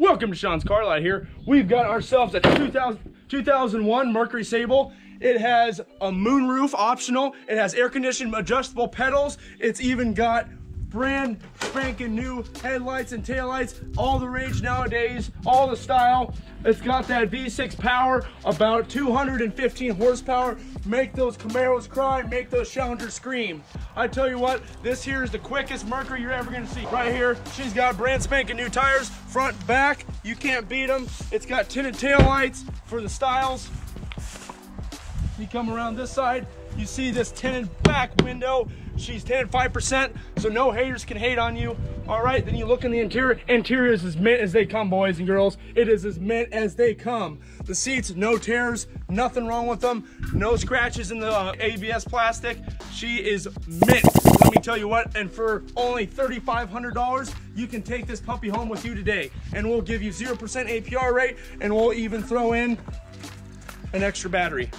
Welcome to Sean's Car Lot here. We've got ourselves a 2001 Mercury Sable. It has a moonroof optional. It has air conditioned adjustable pedals. It's even got brand spanking new headlights and taillights. All the rage nowadays, all the style. It's got that V6 power, about 215 horsepower. Make those Camaros cry, make those Challengers scream. I tell you what, this here is the quickest Mercury you're ever gonna see. Right here, she's got brand spanking new tires, front, back. You can't beat them. It's got tinted taillights for the styles. You come around this side, you see this tinted back window. She's tinted 5%, so no haters can hate on you. All right, then you look in the interior. Interior is as mint as they come, boys and girls. It is as mint as they come. The seats, no tears, nothing wrong with them. No scratches in the ABS plastic. She is mint, let me tell you what. And for only $3,500, you can take this puppy home with you today. And we'll give you 0% APR rate, and we'll even throw in an extra battery.